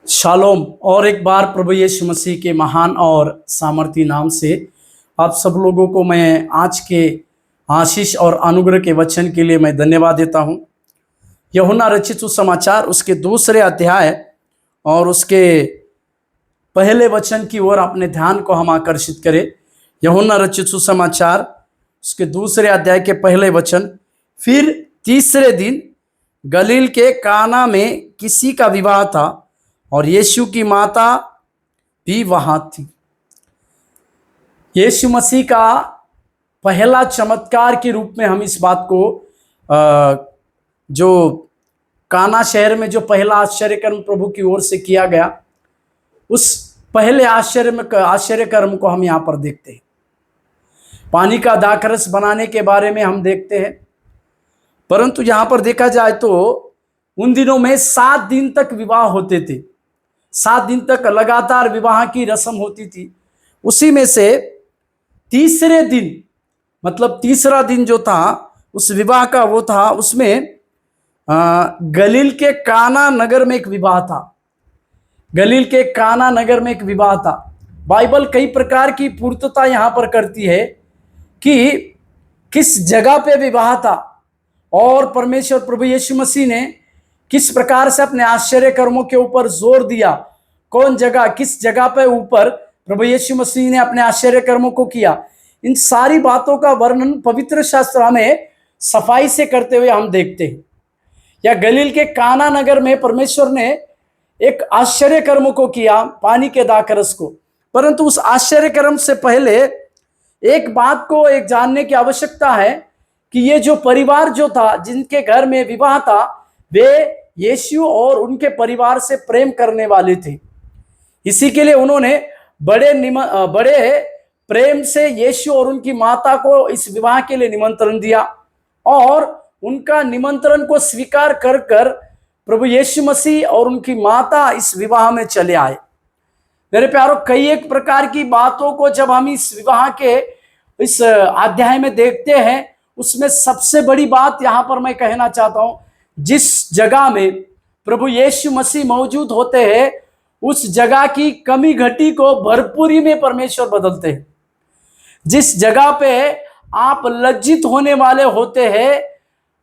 Shalom. और एक बार प्रभु यीशु मसीह के महान और सामर्थी नाम से आप सब लोगों को मैं आज के आशीष और अनुग्रह के वचन के लिए मैं धन्यवाद देता हूं। यूहन्ना रचित सुसमाचार उसके दूसरे अध्याय और उसके पहले वचन की ओर अपने ध्यान को हम आकर्षित करें। यूहन्ना रचित सुसमाचार उसके दूसरे अध्याय के पहले वचन। फिर तीसरे दिन गलील के काना में किसी का विवाह था और यीशु की माता भी वहां थी। यीशु मसीह का पहला चमत्कार के रूप में हम इस बात को जो काना शहर में जो पहला आश्चर्यकर्म प्रभु की ओर से किया गया, उस पहले आश्चर्यकर्म को हम यहाँ पर देखते हैं। पानी का दाखरस बनाने के बारे में हम देखते हैं, परंतु यहाँ पर देखा जाए तो उन दिनों में 7 दिन तक विवाह होते थे। 7 दिन तक लगातार विवाह की रस्म होती थी। उसी में से तीसरे दिन, मतलब तीसरा दिन जो था उस विवाह का, वो था उसमें गलील के काना नगर में एक विवाह था। गलील के काना नगर में एक विवाह था। बाइबल कई प्रकार की पूर्तता यहाँ पर करती है कि किस जगह पे विवाह था और परमेश्वर प्रभु यीशु मसीह ने किस प्रकार से अपने आश्चर्य कर्मों के ऊपर जोर दिया। कौन जगह, किस जगह पे ऊपर प्रभु यीशु मसीह ने अपने आश्चर्य कर्मों को किया, इन सारी बातों का वर्णन पवित्र शास्त्र हमें सफाई से करते हुए हम देखते हैं। या गलील के काना नगर में परमेश्वर ने एक आश्चर्य कर्म को किया, पानी के दाखरस को। परंतु उस आश्चर्य कर्म से पहले एक बात को एक जानने की आवश्यकता है कि ये जो परिवार जो था, जिनके घर में विवाह था, वे यीशु और उनके परिवार से प्रेम करने वाले थे। इसी के लिए उन्होंने बड़े प्रेम से यीशु और उनकी माता को इस विवाह के लिए निमंत्रण दिया और उनका निमंत्रण को स्वीकार कर प्रभु यीशु मसीह और उनकी माता इस विवाह में चले आए। मेरे प्यारों, कई एक प्रकार की बातों को जब हम इस विवाह के इस अध्याय में देखते हैं, उसमें सबसे बड़ी बात यहां पर मैं कहना चाहता हूं, जिस जगह में प्रभु यीशु मसीह मौजूद होते हैं, उस जगह की कमी घटी को भरपूरी में परमेश्वर बदलते हैं। जिस जगह पे आप लज्जित होने वाले होते हैं,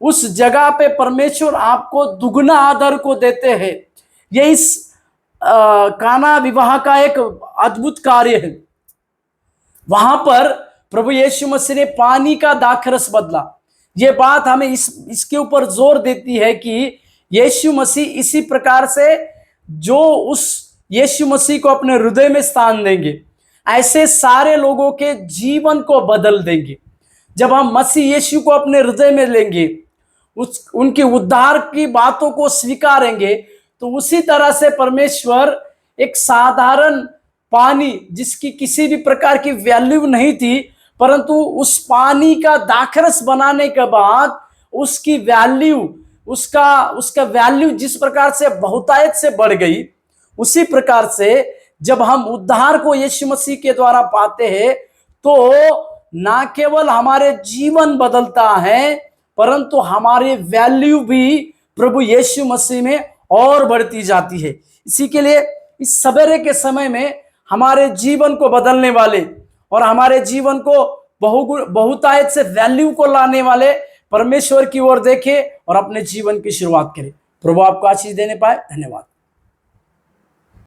उस जगह पे परमेश्वर आपको दुगना आदर को देते हैं। ये इस काना विवाह का एक अद्भुत कार्य है। वहां पर प्रभु यीशु मसीह ने पानी का दाखरस बदला। ये बात हमें इसके ऊपर जोर देती है कि यीशु मसीह इसी प्रकार से जो उस यीशु मसीह को अपने हृदय में स्थान देंगे, ऐसे सारे लोगों के जीवन को बदल देंगे। जब हम मसीह यीशु को अपने हृदय में लेंगे, उनके उद्धार की बातों को स्वीकारेंगे, तो उसी तरह से परमेश्वर एक साधारण पानी, जिसकी किसी भी प्रकार की वैल्यू नहीं थी, परंतु उस पानी का दाखरस बनाने के बाद उसकी वैल्यू, उसका वैल्यू जिस प्रकार से बहुतायत से बढ़ गई, उसी प्रकार से जब हम उद्धार को यीशु मसीह के द्वारा पाते हैं, तो ना केवल हमारे जीवन बदलता है, परंतु हमारी वैल्यू भी प्रभु यीशु मसीह में और बढ़ती जाती है। इसी के लिए इस सवेरे के समय में हमारे जीवन को बदलने वाले और हमारे जीवन को बहुतायत से वैल्यू को लाने वाले परमेश्वर की ओर देखें और अपने जीवन की शुरुआत करें। प्रभु आपको आशीष देने पाए। धन्यवाद।